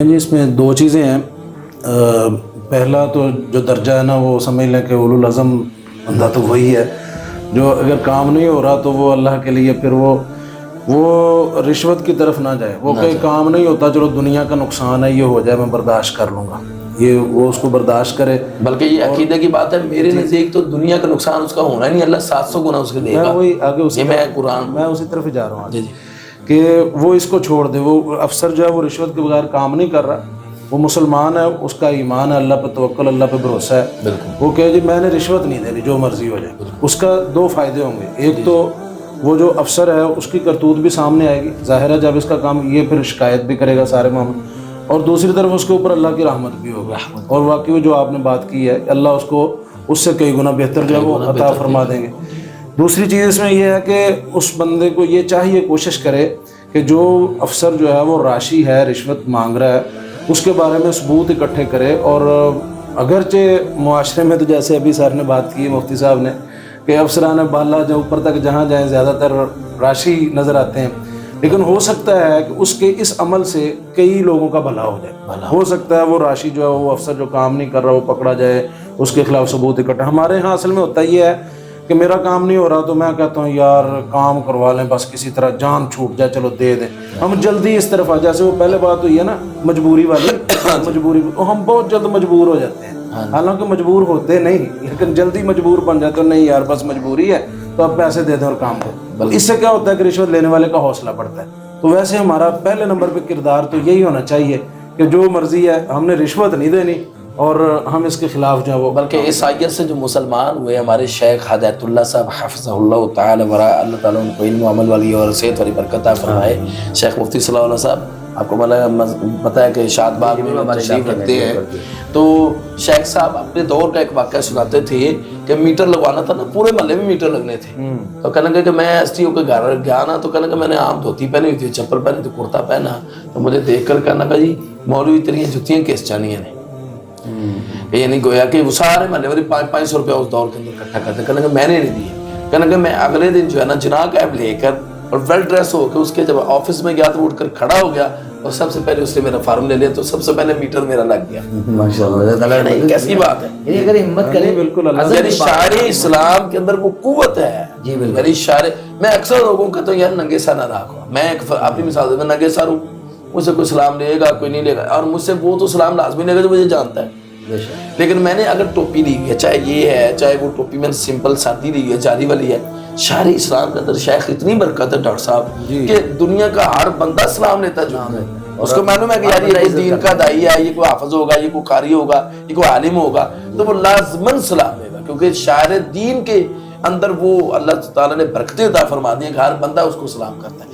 جی اس میں دو چیزیں ہیں۔ پہلا تو جو درجہ ہے نا وہ سمجھ لیں کہ اولو العزم بندہ تو وہی ہے جو اگر کام نہیں ہو رہا تو وہ اللہ کے لیے پھر وہ رشوت کی طرف نہ جائے، وہ کہ کام نہیں ہوتا چلو دنیا کا نقصان ہے یہ ہو جائے میں برداشت کر لوں گا، یہ وہ اس کو برداشت کرے۔ بلکہ یہ عقیدے کی بات ہے، میرے نزدیک تو دنیا کا نقصان اس کا ہونا ہی نہیں، اللہ 700 گنا اس کے دے گا۔ وہی آگے میں اسی طرف ہی جا رہا ہوں کہ وہ اس کو چھوڑ دے۔ وہ افسر جو ہے وہ رشوت کے بغیر کام نہیں کر رہا، وہ مسلمان ہے، اس کا ایمان ہے، اللہ پہ توکل، اللہ پہ بھروسہ ہے، وہ کہے جی میں نے رشوت نہیں دینی جو مرضی ہو جائے۔ اس کا دو فائدے ہوں گے، ایک تو وہ جو افسر ہے اس کی کرتوت بھی سامنے آئے گی، ظاہر ہے جب اس کا کام یہ پھر شکایت بھی کرے گا سارے معاملے، اور دوسری طرف اس کے اوپر اللہ کی رحمت بھی ہوگی، اور واقعی جو آپ نے بات کی ہے اللہ اس کو اس سے کئی گنا بہتر جو ہے وہ عطا فرما دیں گے۔ دوسری چیز اس میں یہ ہے کہ اس بندے کو یہ چاہیے کوشش کرے کہ جو افسر جو ہے وہ راشی ہے، رشوت مانگ رہا ہے، اس کے بارے میں ثبوت اکٹھے کرے۔ اور اگرچہ معاشرے میں تو جیسے ابھی سر نے بات کی مفتی صاحب نے کہ افسران بالا جو اوپر تک جہاں جائیں زیادہ تر راشی نظر آتے ہیں، لیکن ہو سکتا ہے کہ اس کے اس عمل سے کئی لوگوں کا بھلا ہو جائے۔ ہو سکتا ہے وہ راشی جو ہے وہ افسر جو کام نہیں کر رہا وہ پکڑا جائے، اس کے خلاف ثبوت اکٹھا۔ ہمارے ہاں اصل میں ہوتا یہ ہے کہ میرا کام نہیں ہو رہا تو میں کہتا ہوں یار کام کروا لیں، بس کسی طرح جان چھوٹ جائے چلو دے دیں، ہم جلدی اس طرف آ جیسے وہ پہلے بات ہوئی ہے نا مجبوری والی، مجبوری ہم بہت جلد مجبور ہو جاتے ہیں، حالانکہ مجبور ہوتے نہیں لیکن جلدی مجبور بن جاتے ہیں، نہیں یار بس مجبوری ہے تو اب پیسے دے دیں اور کام کرو۔ اس سے کیا ہوتا ہے کہ رشوت لینے والے کا حوصلہ بڑھتا ہے۔ تو ویسے ہمارا پہلے نمبر پہ کردار تو یہی ہونا چاہیے کہ جو مرضی ہے ہم نے رشوت نہیں دینی اور ہم اس کے خلاف جو ہے وہ، بلکہ اس آیت سے جو مسلمان ہوئے ہمارے شیخ ہدایت اللہ صاحب حفظہ اللہ تعالی ورا، اللہ تعالیٰ ان کو علم و عمل والی اور صحت والی برکت عطا فرمائے۔ شیخ مفتی صلی اللہ علیہ صاحب آپ کو پتہ ہے کہ شاد باغ میں تشریف رکھتے ہیں، تو شیخ صاحب اپنے دور کا ایک واقعہ سناتے تھے کہ میٹر لگوانا تھا نا، پورے محلے میں میٹر لگنے تھے، تو کہنے لگے کہ میں ایس ٹی او کے گھر گیا نا، تو کہنے لگا میں نے عام دھوتی پہنی ہوئی تھی، چپل پہنی تھی، کرتا پہنا، تو مجھے دیکھ کر کہنے لگا جی مولوی تیری جتیاں کس چانیاں نے، یعنی گویا کہ وہ سارے محلے والی 500 روپیہ اس دور کے اندر اکٹھا کرتے، کہنے لگا میں نے نہیں دیے، کہنے لگا میں اگلے دن جو ہے نا جناح کیب لے کر اور ویل ڈریس ہو کے اس کے جب آفس میں گیا تو اٹھ کر کھڑا ہو گیا اور سب سے پہلے اس نے میرا فارم لے لیا، تو سب سے پہلے میٹر میرا لگ گیا۔ ماشاءاللہ کیسی بات ہے، اگر ہمت کرے بالکل یعنی شاعر اسلام کے اندر وہ قوت ہے۔ یعنی شاعر، میں اکثر لوگوں کا تو یار ننگے سا نہ رکھو، میں اپنی مثال میں ننگے سا ہوں، مجھ سے کوئی سلام لے گا کوئی نہیں لے گا، اور مجھ سے وہ تو سلام لازمی لے گا جو مجھے جانتا ہے، لیکن میں نے اگر ٹوپی لی ہے، چاہے یہ ہے چاہے وہ ٹوپی میں سمپل سادی لی ہے جاری والی ہے، شاعر اسلام کے اندر شیخ اتنی برکت ہے ڈاکٹر صاحب کہ دنیا کا ہر بندہ سلام لیتا ہے، جو اس کو معلوم ہے کہ یار یہ دین کا داعی ہے، یہ کوئی حافظ ہوگا، یہ کوئی قاری ہوگا، یہ کوئی عالم ہوگا، تو وہ لازماً سلام لے گا، کیونکہ شاعر دین کے اندر وہ اللہ تعالیٰ نے برکتیں عطا فرما دی ہیں کہ ہر بندہ اس کو سلام کرتا ہے۔